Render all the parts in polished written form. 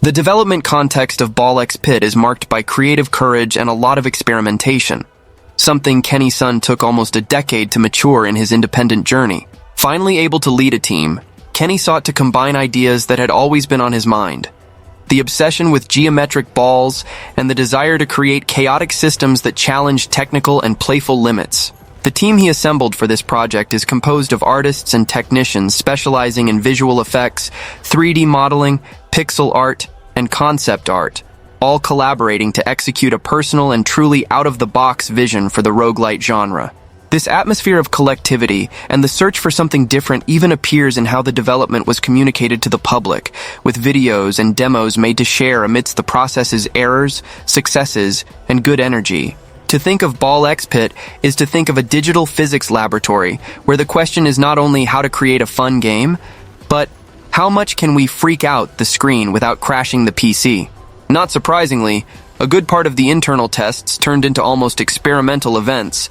The development context of Ball X Pit is marked by creative courage and a lot of experimentation, something Kenny Sun took almost a decade to mature in his independent journey. Finally able to lead a team, Kenny sought to combine ideas that had always been on his mind: the obsession with geometric balls and the desire to create chaotic systems that challenge technical and playful limits. The team he assembled for this project is composed of artists and technicians specializing in visual effects, 3D modeling, pixel art, and concept art, all collaborating to execute a personal and truly out-of-the-box vision for the roguelite genre. This atmosphere of collectivity and the search for something different even appears in how the development was communicated to the public, with videos and demos made to share amidst the process's errors, successes, and good energy. To think of Ball X Pit is to think of a digital physics laboratory, where the question is not only how to create a fun game, but how much can we freak out the screen without crashing the PC? Not surprisingly, a good part of the internal tests turned into almost experimental events.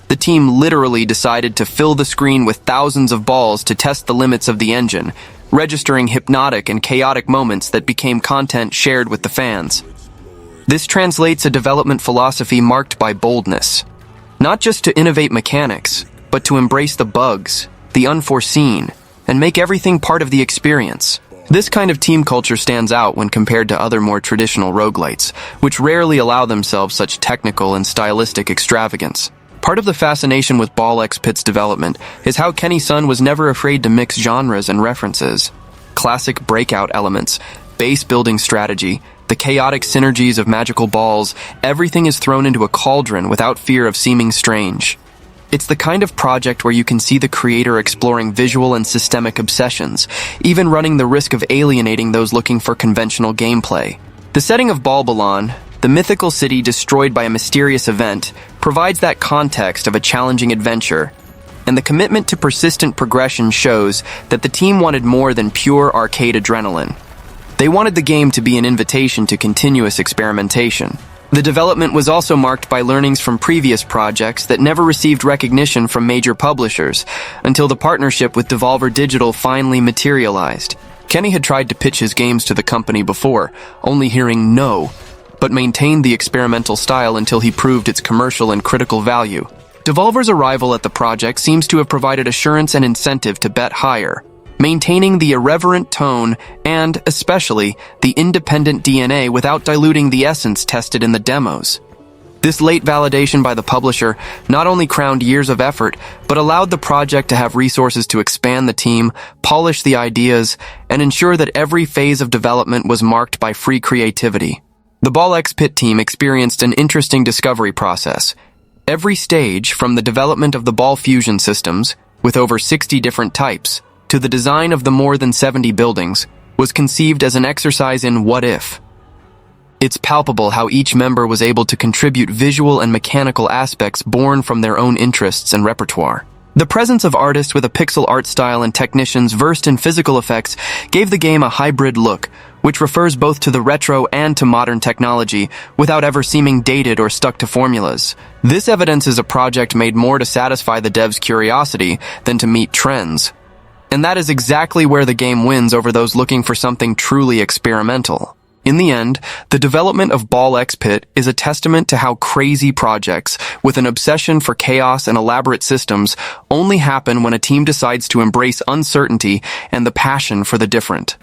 The team literally decided to fill the screen with thousands of balls to test the limits of the engine, registering hypnotic and chaotic moments that became content shared with the fans. This translates a development philosophy marked by boldness, not just to innovate mechanics, but to embrace the bugs, the unforeseen, and make everything part of the experience. This kind of team culture stands out when compared to other more traditional roguelites, which rarely allow themselves such technical and stylistic extravagance. Part of the fascination with Ball X Pit's development is how Kenny Sun was never afraid to mix genres and references. Classic breakout elements, base building strategy, the chaotic synergies of magical balls, everything is thrown into a cauldron without fear of seeming strange. It's the kind of project where you can see the creator exploring visual and systemic obsessions, even running the risk of alienating those looking for conventional gameplay. The setting of Balbalon, the mythical city destroyed by a mysterious event, provides that context of a challenging adventure, and the commitment to persistent progression shows that the team wanted more than pure arcade adrenaline. They wanted the game to be an invitation to continuous experimentation. The development was also marked by learnings from previous projects that never received recognition from major publishers, until the partnership with Devolver Digital finally materialized. Kenny had tried to pitch his games to the company before, only hearing no, but maintained the experimental style until he proved its commercial and critical value. Devolver's arrival at the project seems to have provided assurance and incentive to bet higher, maintaining the irreverent tone and, especially, the independent DNA without diluting the essence tested in the demos. This late validation by the publisher not only crowned years of effort, but allowed the project to have resources to expand the team, polish the ideas, and ensure that every phase of development was marked by free creativity. The Ball X Pit team experienced an interesting discovery process. Every stage, from the development of the ball fusion systems, with over 60 different types, to the design of the more than 70 buildings, was conceived as an exercise in what if. It's palpable how each member was able to contribute visual and mechanical aspects born from their own interests and repertoire. The presence of artists with a pixel art style and technicians versed in physical effects gave the game a hybrid look, which refers both to the retro and to modern technology, without ever seeming dated or stuck to formulas. This evidences a project made more to satisfy the devs' curiosity than to meet trends. And that is exactly where the game wins over those looking for something truly experimental. In the end, the development of Ball X Pit is a testament to how crazy projects, with an obsession for chaos and elaborate systems, only happen when a team decides to embrace uncertainty and the passion for the different.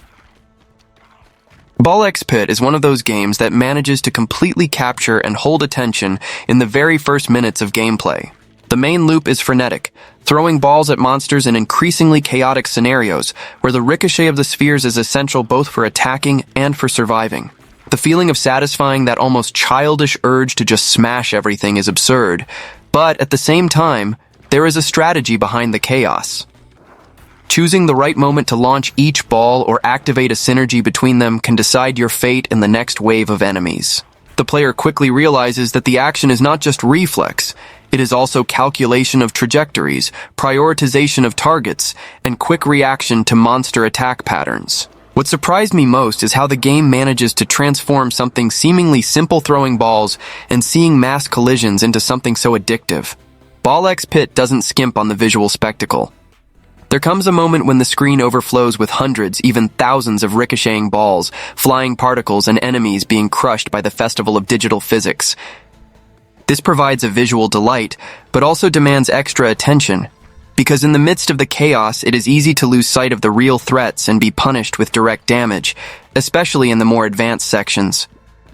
Ball X Pit is one of those games that manages to completely capture and hold attention in the very first minutes of gameplay. The main loop is frenetic, throwing balls at monsters in increasingly chaotic scenarios, where the ricochet of the spheres is essential both for attacking and for surviving. The feeling of satisfying that almost childish urge to just smash everything is absurd, but at the same time, there is a strategy behind the chaos. Choosing the right moment to launch each ball or activate a synergy between them can decide your fate in the next wave of enemies. The player quickly realizes that the action is not just reflex, it is also calculation of trajectories, prioritization of targets, and quick reaction to monster attack patterns. What surprised me most is how the game manages to transform something seemingly simple, throwing balls and seeing mass collisions, into something so addictive. Ball X Pit doesn't skimp on the visual spectacle. There comes a moment when the screen overflows with hundreds, even thousands of ricocheting balls, flying particles, and enemies being crushed by the festival of digital physics. This provides a visual delight, but also demands extra attention, because in the midst of the chaos, it is easy to lose sight of the real threats and be punished with direct damage, especially in the more advanced sections.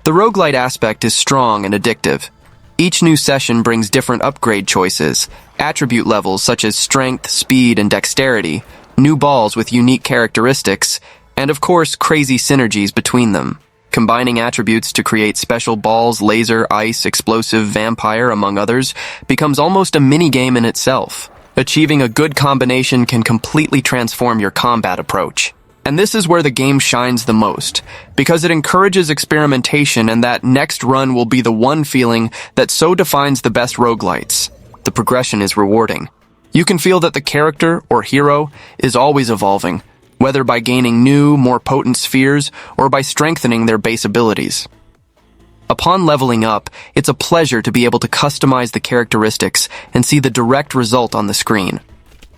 The roguelite aspect is strong and addictive. Each new session brings different upgrade choices, attribute levels such as strength, speed, and dexterity, new balls with unique characteristics, and of course, crazy synergies between them. Combining attributes to create special balls, laser, ice, explosive, vampire, among others, becomes almost a mini-game in itself. Achieving a good combination can completely transform your combat approach. And this is where the game shines the most, because it encourages experimentation, and that next run will be the one feeling that so defines the best roguelites. The progression is rewarding. You can feel that the character or hero is always evolving, whether by gaining new, more potent spheres or by strengthening their base abilities. Upon leveling up, it's a pleasure to be able to customize the characteristics and see the direct result on the screen.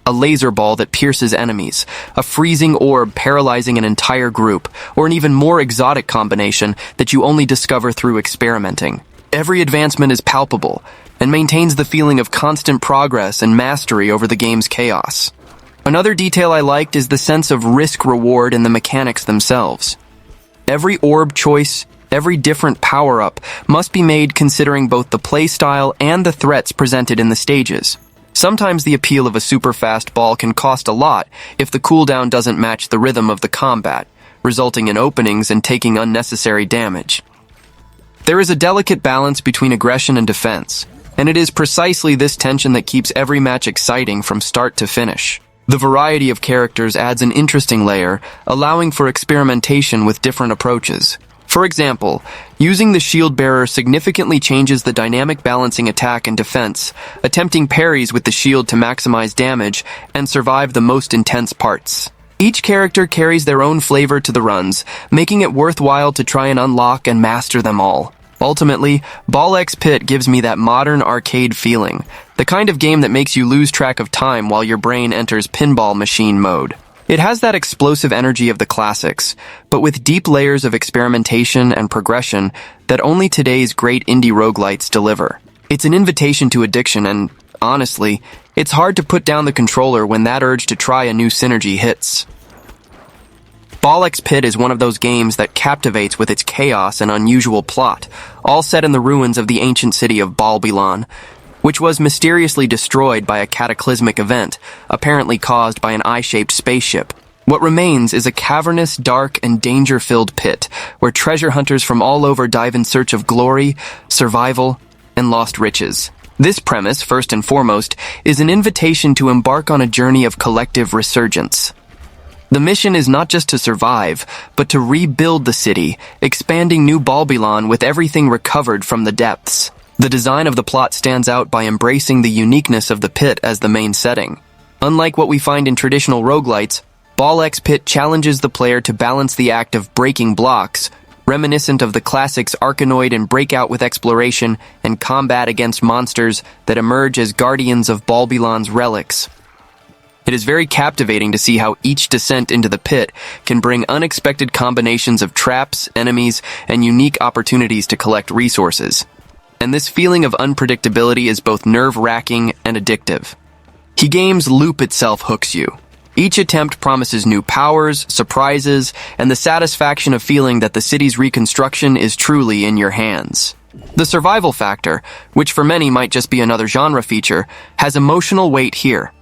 A laser ball that pierces enemies, a freezing orb paralyzing an entire group, or an even more exotic combination that you only discover through experimenting. Every advancement is palpable and maintains the feeling of constant progress and mastery over the game's chaos. Another detail I liked is the sense of risk-reward in the mechanics themselves. Every orb choice, every different power-up must be made considering both the playstyle and the threats presented in the stages. Sometimes the appeal of a super-fast ball can cost a lot if the cooldown doesn't match the rhythm of the combat, resulting in openings and taking unnecessary damage. There is a delicate balance between aggression and defense, and it is precisely this tension that keeps every match exciting from start to finish. The variety of characters adds an interesting layer, allowing for experimentation with different approaches. For example, using the shield bearer significantly changes the dynamic balancing attack and defense, attempting parries with the shield to maximize damage and survive the most intense parts. Each character carries their own flavor to the runs, making it worthwhile to try and unlock and master them all. Ultimately, Ball X Pit gives me that modern arcade feeling, the kind of game that makes you lose track of time while your brain enters pinball machine mode. It has that explosive energy of the classics, but with deep layers of experimentation and progression that only today's great indie roguelites deliver. It's an invitation to addiction, and honestly, it's hard to put down the controller when that urge to try a new synergy hits. Ball X Pit is one of those games that captivates with its chaos and unusual plot, all set in the ruins of the ancient city of Balbilon, which was mysteriously destroyed by a cataclysmic event, apparently caused by an eye-shaped spaceship. What remains is a cavernous, dark, and danger-filled pit, where treasure hunters from all over dive in search of glory, survival, and lost riches. This premise, first and foremost, is an invitation to embark on a journey of collective resurgence. The mission is not just to survive, but to rebuild the city, expanding New Balbilon with everything recovered from the depths. The design of the plot stands out by embracing the uniqueness of the pit as the main setting. Unlike what we find in traditional roguelites, Ball X Pit challenges the player to balance the act of breaking blocks, reminiscent of the classics Arkanoid and Breakout with exploration and combat against monsters that emerge as guardians of Balbilon's relics. It is very captivating to see how each descent into the pit can bring unexpected combinations of traps, enemies, and unique opportunities to collect resources. And this feeling of unpredictability is both nerve-wracking and addictive. Game's loop itself hooks you. Each attempt promises new powers, surprises, and the satisfaction of feeling that the city's reconstruction is truly in your hands. The survival factor, which for many might just be another genre feature, has emotional weight here.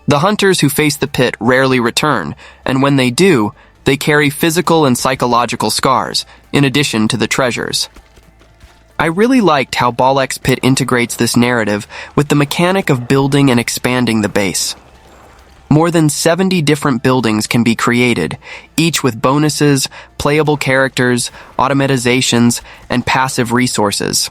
The hunters who face the pit rarely return, and when they do, they carry physical and psychological scars, in addition to the treasures. I really liked how Ball X Pit integrates this narrative with the mechanic of building and expanding the base. More than 70 different buildings can be created, each with bonuses, playable characters, automatizations, and passive resources.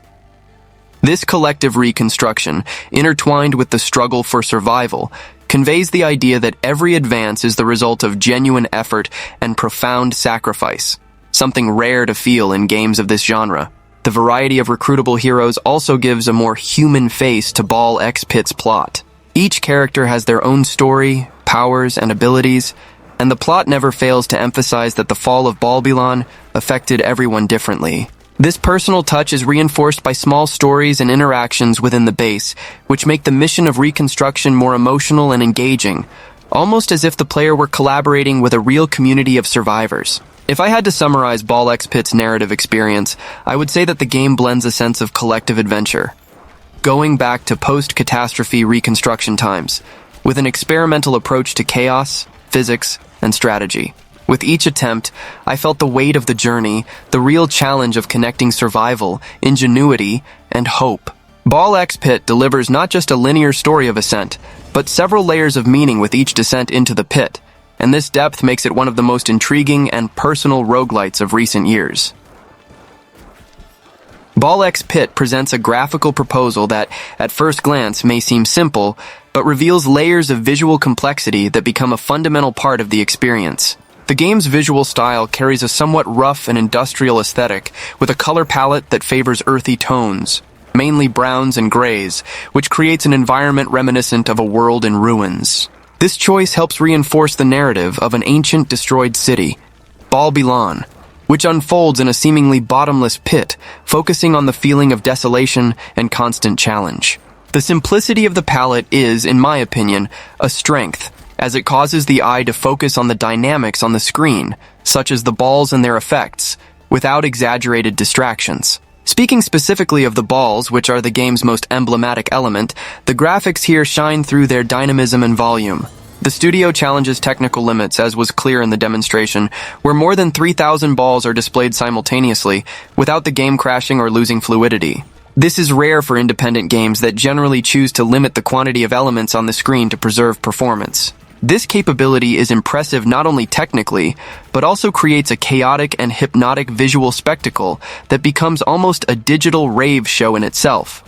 This collective reconstruction, intertwined with the struggle for survival, conveys the idea that every advance is the result of genuine effort and profound sacrifice, something rare to feel in games of this genre. The variety of recruitable heroes also gives a more human face to Ball X Pit's plot. Each character has their own story, powers and abilities, and the plot never fails to emphasize that the fall of Babylon affected everyone differently. This personal touch is reinforced by small stories and interactions within the base, which make the mission of reconstruction more emotional and engaging, almost as if the player were collaborating with a real community of survivors. If I had to summarize Ball X Pit's narrative experience, I would say that the game blends a sense of collective adventure, going back to post-catastrophe reconstruction times, with an experimental approach to chaos, physics, and strategy. With each attempt, I felt the weight of the journey, the real challenge of connecting survival, ingenuity, and hope. Ball X Pit delivers not just a linear story of ascent, but several layers of meaning with each descent into the pit, and this depth makes it one of the most intriguing and personal roguelites of recent years. Ball X Pit presents a graphical proposal that, at first glance, may seem simple, but reveals layers of visual complexity that become a fundamental part of the experience. The game's visual style carries a somewhat rough and industrial aesthetic, with a color palette that favors earthy tones, mainly browns and grays, which creates an environment reminiscent of a world in ruins. This choice helps reinforce the narrative of an ancient destroyed city, Babylon, which unfolds in a seemingly bottomless pit, focusing on the feeling of desolation and constant challenge. The simplicity of the palette is, in my opinion, a strength, as it causes the eye to focus on the dynamics on the screen, such as the balls and their effects, without exaggerated distractions. Speaking specifically of the balls, which are the game's most emblematic element, the graphics here shine through their dynamism and volume. The studio challenges technical limits, as was clear in the demonstration, where more than 3,000 balls are displayed simultaneously, without the game crashing or losing fluidity. This is rare for independent games that generally choose to limit the quantity of elements on the screen to preserve performance. This capability is impressive not only technically, but also creates a chaotic and hypnotic visual spectacle that becomes almost a digital rave show in itself,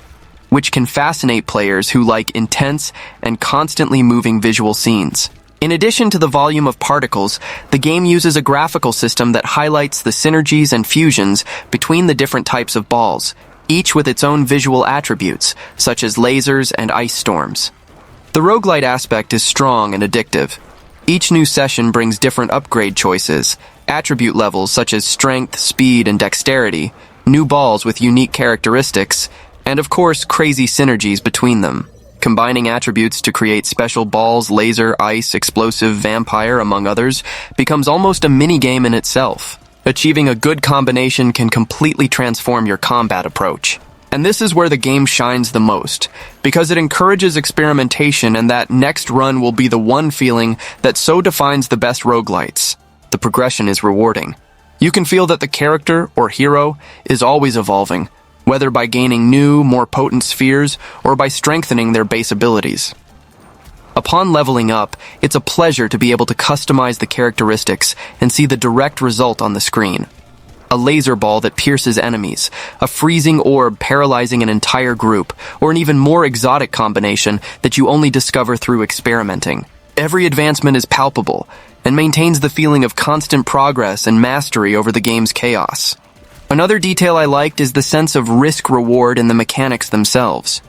which can fascinate players who like intense and constantly moving visual scenes. In addition to the volume of particles, the game uses a graphical system that highlights the synergies and fusions between the different types of balls, each with its own visual attributes, such as lasers and ice storms. The roguelite aspect is strong and addictive. Each new session brings different upgrade choices, attribute levels such as strength, speed, and dexterity, new balls with unique characteristics, and of course, crazy synergies between them. Combining attributes to create special balls, laser, ice, explosive, vampire, among others, becomes almost a mini-game in itself. Achieving a good combination can completely transform your combat approach. And this is where the game shines the most, because it encourages experimentation, and that next run will be the one feeling that so defines the best roguelites. The progression is rewarding. You can feel that the character or hero is always evolving, whether by gaining new, more potent spheres or by strengthening their base abilities. Upon leveling up, it's a pleasure to be able to customize the characteristics and see the direct result on the screen. A laser ball that pierces enemies, a freezing orb paralyzing an entire group, or an even more exotic combination that you only discover through experimenting. Every advancement is palpable and maintains the feeling of constant progress and mastery over the game's chaos. Another detail I liked is the sense of risk-reward in the mechanics themselves.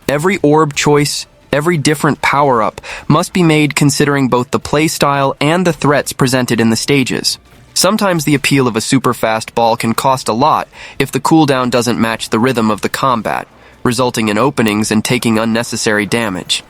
Every orb choice, every different power-up must be made considering both the playstyle and the threats presented in the stages. Sometimes the appeal of a super-fast ball can cost a lot if the cooldown doesn't match the rhythm of the combat, resulting in openings and taking unnecessary damage.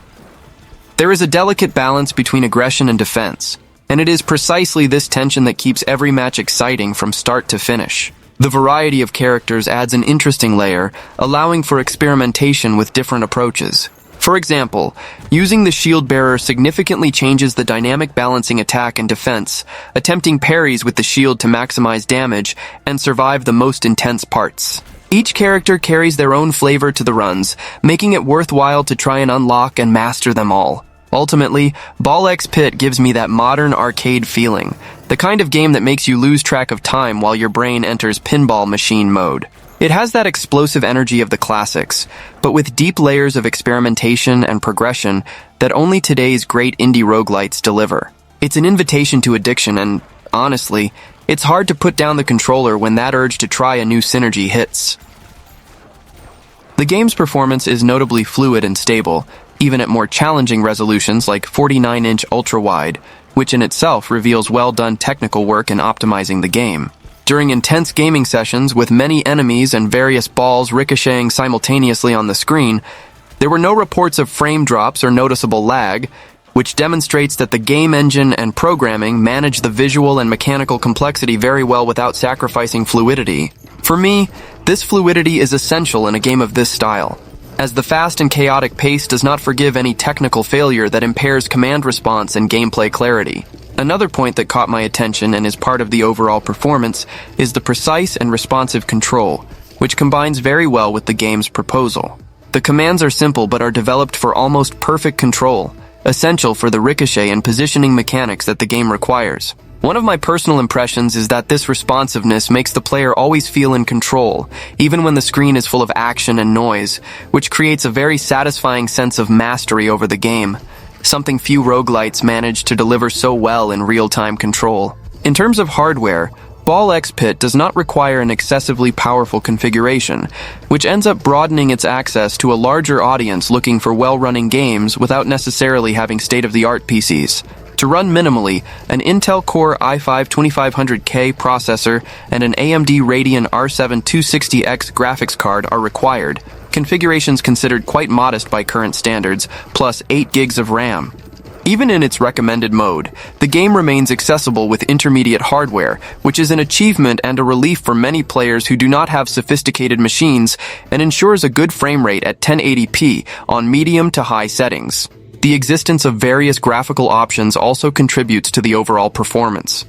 There is a delicate balance between aggression and defense, and it is precisely this tension that keeps every match exciting from start to finish. The variety of characters adds an interesting layer, allowing for experimentation with different approaches. For example, using the shield bearer significantly changes the dynamic balancing attack and defense, attempting parries with the shield to maximize damage and survive the most intense parts. Each character carries their own flavor to the runs, making it worthwhile to try and unlock and master them all. Ultimately, Ball X Pit gives me that modern arcade feeling, the kind of game that makes you lose track of time while your brain enters pinball machine mode. It has that explosive energy of the classics, but with deep layers of experimentation and progression that only today's great indie roguelites deliver. It's an invitation to addiction, and honestly, it's hard to put down the controller when that urge to try a new synergy hits. The game's performance is notably fluid and stable, even at more challenging resolutions like 49-inch ultra-wide, which in itself reveals well-done technical work in optimizing the game. During intense gaming sessions with many enemies and various balls ricocheting simultaneously on the screen, there were no reports of frame drops or noticeable lag, which demonstrates that the game engine and programming manage the visual and mechanical complexity very well without sacrificing fluidity. For me, this fluidity is essential in a game of this style, as the fast and chaotic pace does not forgive any technical failure that impairs command response and gameplay clarity. Another point that caught my attention and is part of the overall performance is the precise and responsive control, which combines very well with the game's proposal. The commands are simple but are developed for almost perfect control, essential for the ricochet and positioning mechanics that the game requires. One of my personal impressions is that this responsiveness makes the player always feel in control, even when the screen is full of action and noise, which creates a very satisfying sense of mastery over the game, something few roguelites manage to deliver so well in real-time control. In terms of hardware, Ball X Pit does not require an excessively powerful configuration, which ends up broadening its access to a larger audience looking for well-running games without necessarily having state-of-the-art PCs. To run minimally, an Intel Core i5-2500K processor and an AMD Radeon R7 260X graphics card are required, configurations considered quite modest by current standards, plus 8 gigs of RAM. Even in its recommended mode, the game remains accessible with intermediate hardware, which is an achievement and a relief for many players who do not have sophisticated machines and ensures a good frame rate at 1080p on medium to high settings. The existence of various graphical options also contributes to the overall performance.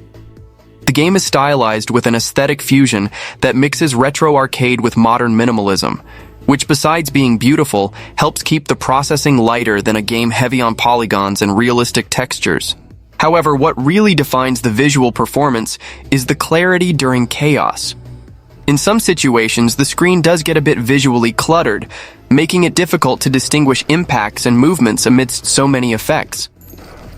The game is stylized with an aesthetic fusion that mixes retro arcade with modern minimalism, which besides being beautiful, helps keep the processing lighter than a game heavy on polygons and realistic textures. However, what really defines the visual performance is the clarity during chaos. In some situations, the screen does get a bit visually cluttered, making it difficult to distinguish impacts and movements amidst so many effects.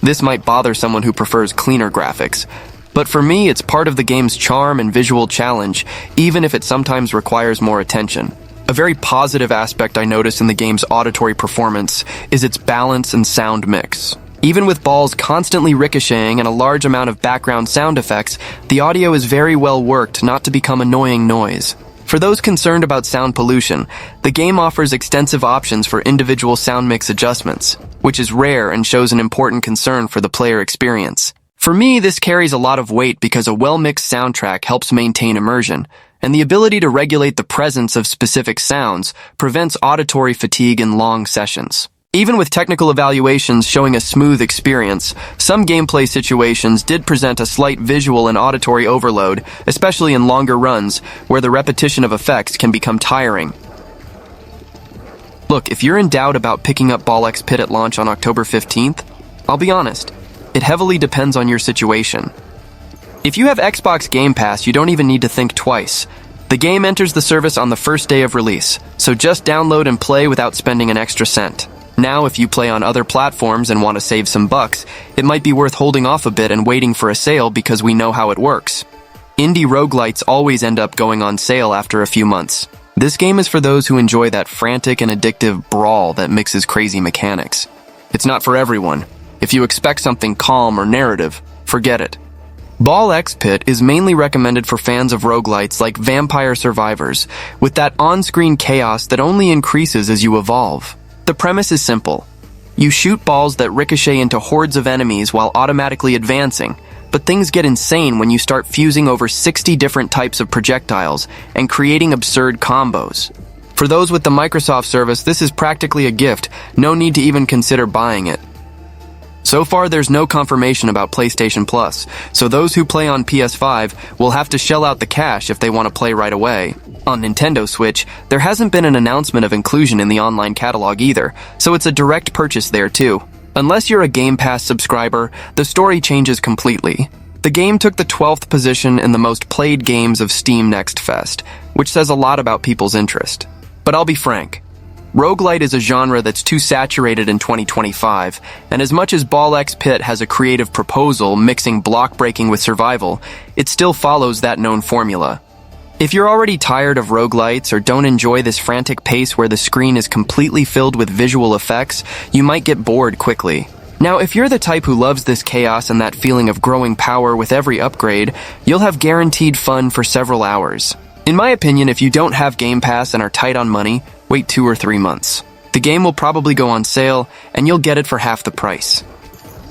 This might bother someone who prefers cleaner graphics, but for me, it's part of the game's charm and visual challenge, even if it sometimes requires more attention. A very positive aspect I notice in the game's auditory performance is its balance and sound mix. Even with balls constantly ricocheting and a large amount of background sound effects, the audio is very well worked not to become annoying noise. For those concerned about sound pollution, the game offers extensive options for individual sound mix adjustments, which is rare and shows an important concern for the player experience. For me, this carries a lot of weight because a well-mixed soundtrack helps maintain immersion, and the ability to regulate the presence of specific sounds prevents auditory fatigue in long sessions. Even with technical evaluations showing a smooth experience, some gameplay situations did present a slight visual and auditory overload, especially in longer runs, where the repetition of effects can become tiring. Look, if you're in doubt about picking up Ball X Pit at launch on October 15th, I'll be honest, it heavily depends on your situation. If you have Xbox Game Pass, you don't even need to think twice. The game enters the service on the first day of release, so just download and play without spending an extra cent. Now, if you play on other platforms and want to save some bucks, it might be worth holding off a bit and waiting for a sale because we know how it works. Indie roguelites always end up going on sale after a few months. This game is for those who enjoy that frantic and addictive brawl that mixes crazy mechanics. It's not for everyone. If you expect something calm or narrative, forget it. Ball X Pit is mainly recommended for fans of roguelites like Vampire Survivors, with that on-screen chaos that only increases as you evolve. The premise is simple. You shoot balls that ricochet into hordes of enemies while automatically advancing, but things get insane when you start fusing over 60 different types of projectiles and creating absurd combos. For those with the Microsoft service, this is practically a gift, no need to even consider buying it. So far, there's no confirmation about PlayStation Plus, so those who play on PS5 will have to shell out the cash if they want to play right away. On Nintendo Switch, there hasn't been an announcement of inclusion in the online catalog either, so it's a direct purchase there too. Unless you're a Game Pass subscriber, the story changes completely. The game took the 12th position in the most played games of Steam Next Fest, which says a lot about people's interest. But I'll be frank. Roguelite is a genre that's too saturated in 2025, and as much as Ball X Pit has a creative proposal mixing block breaking with survival, it still follows that known formula. If you're already tired of roguelites or don't enjoy this frantic pace where the screen is completely filled with visual effects, you might get bored quickly. Now, if you're the type who loves this chaos and that feeling of growing power with every upgrade, you'll have guaranteed fun for several hours. In my opinion, if you don't have Game Pass and are tight on money, wait 2 or 3 months. The game will probably go on sale, and you'll get it for half the price.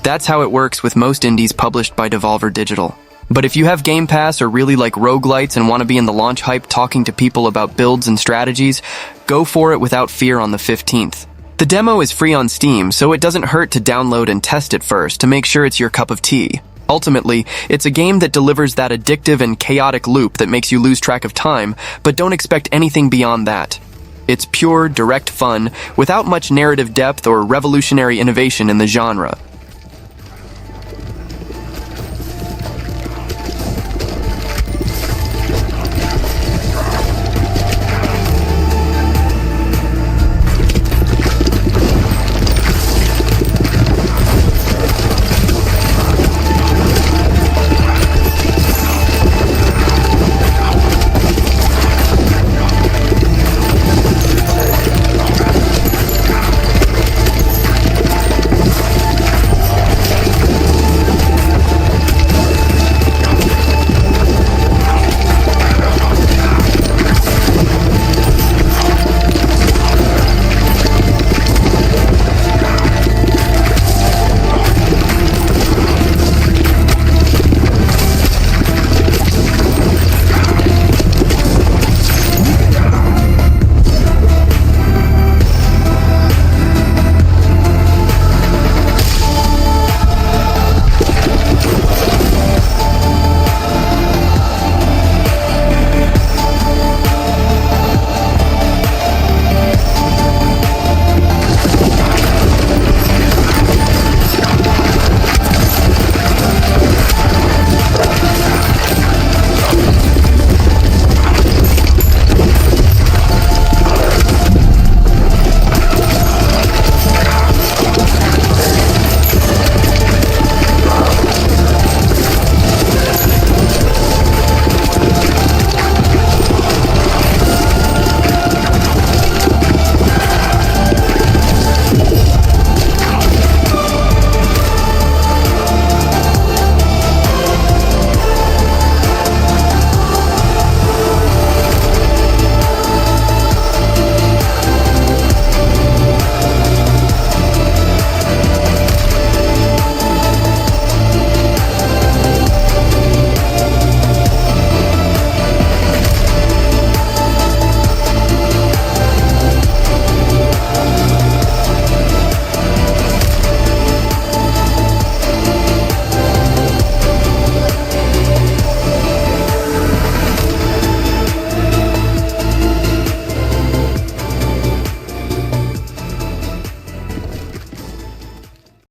That's how it works with most indies published by Devolver Digital. But if you have Game Pass or really like roguelites and want to be in the launch hype talking to people about builds and strategies, go for it without fear on the 15th. The demo is free on Steam, so it doesn't hurt to download and test it first to make sure it's your cup of tea. Ultimately, it's a game that delivers that addictive and chaotic loop that makes you lose track of time, but don't expect anything beyond that. It's pure, direct fun, without much narrative depth or revolutionary innovation in the genre.